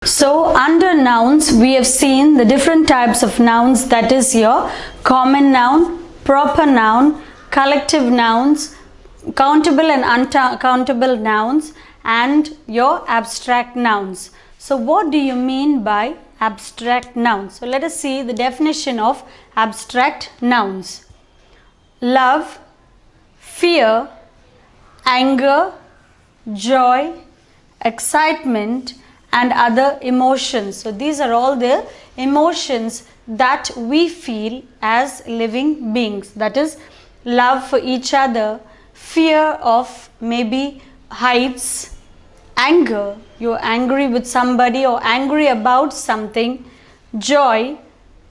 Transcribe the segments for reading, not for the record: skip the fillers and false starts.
So under nouns, we have seen the different types of nouns, that is your common noun, proper noun, collective nouns, countable and uncountable nouns, and your abstract nouns. So what do you mean by abstract nouns? So let us see the definition of abstract nouns. Love, fear, anger, joy, excitement, and other emotions. So these are all the emotions that we feel as living beings. That is love for each other, fear of maybe heights, anger, you're angry with somebody or angry about something, joy,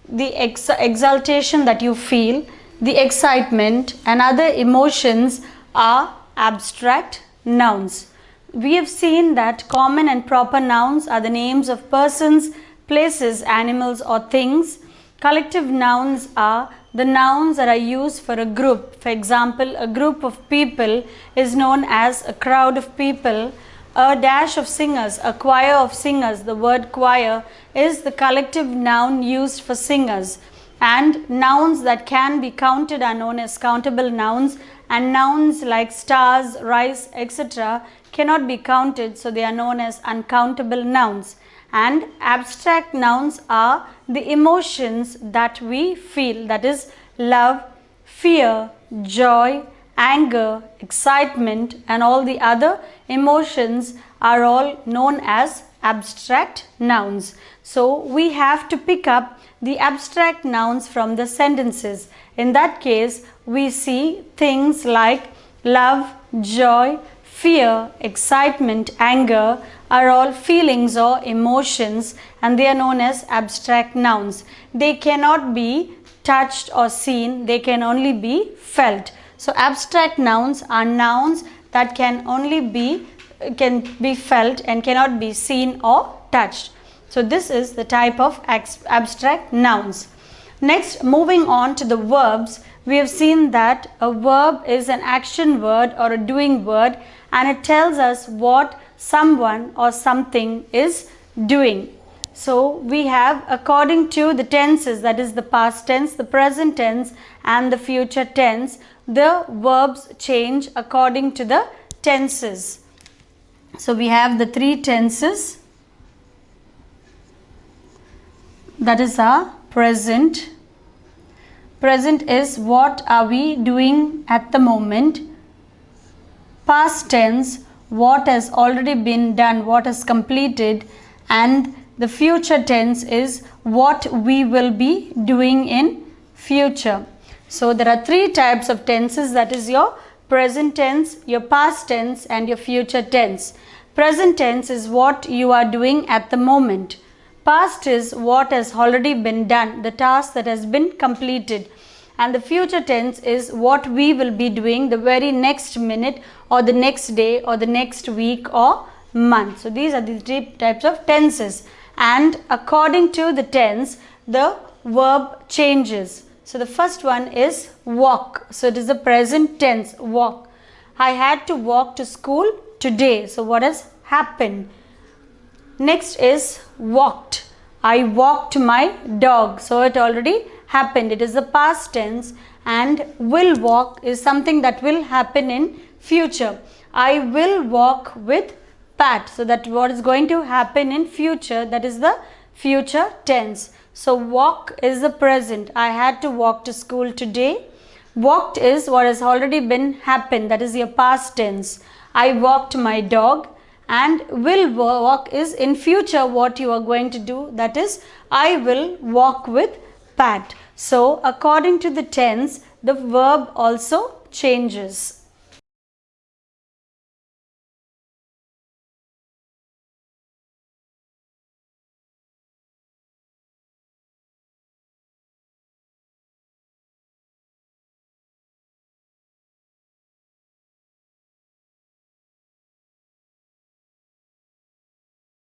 the exaltation that you feel, the excitement, and other emotions are abstract nouns. We have seen that common and proper nouns are the names of persons, places, animals, or things. Collective nouns are the nouns that are used for a group. For example, a group of people is known as a crowd of people. A dash of singers, a choir of singers. The word choir is the collective noun used for singers. And nouns that can be counted are known as countable nouns, and nouns like stars, rice, etc. cannot be counted, so they are known as uncountable nouns. And abstract nouns are the emotions that we feel, that is love, fear, joy, anger, excitement, and all the other emotions are all known as abstract nouns. So we have to pick up the abstract nouns from the sentences. In that case, we see things like love, joy, fear, excitement, anger are all feelings or emotions, and they are known as abstract nouns. They cannot be touched or seen, they can only be felt. So abstract nouns are nouns that can be felt and cannot be seen or touched. So this is the type of abstract nouns. Next, moving on to the verbs, we have seen that a verb is an action word or a doing word, and it tells us what someone or something is doing. So we have, according to the tenses, that is the past tense, the present tense, and the future tense, the verbs change according to the tenses. So we have the three tenses. That is our present. Present is what are we doing at the moment. Past tense, what has already been done, what is completed. And the future tense is what we will be doing in future. So there are three types of tenses, that is your present tense, your past tense, and your future tense. Present tense is what you are doing at the moment. Past is what has already been done, the task that has been completed. And the future tense is what we will be doing the very next minute or the next day or the next week or month. So these are the three types of tenses. And according to the tense, the verb changes. So the first one is walk. So it is the present tense, walk. I had to walk to school today. So what has happened? Next is walked. I walked my dog. So it already happened. It is the past tense. And will walk is something that will happen in future. I will walk with Pat. So that what is going to happen in future, that is the future tense. So walk is the present. I had to walk to school today. Walked is what has already been happened, that is your past tense. I walked my dog. And will walk is in future what you are going to do, that is I will walk with Pat. So according to the tense, the verb also changes.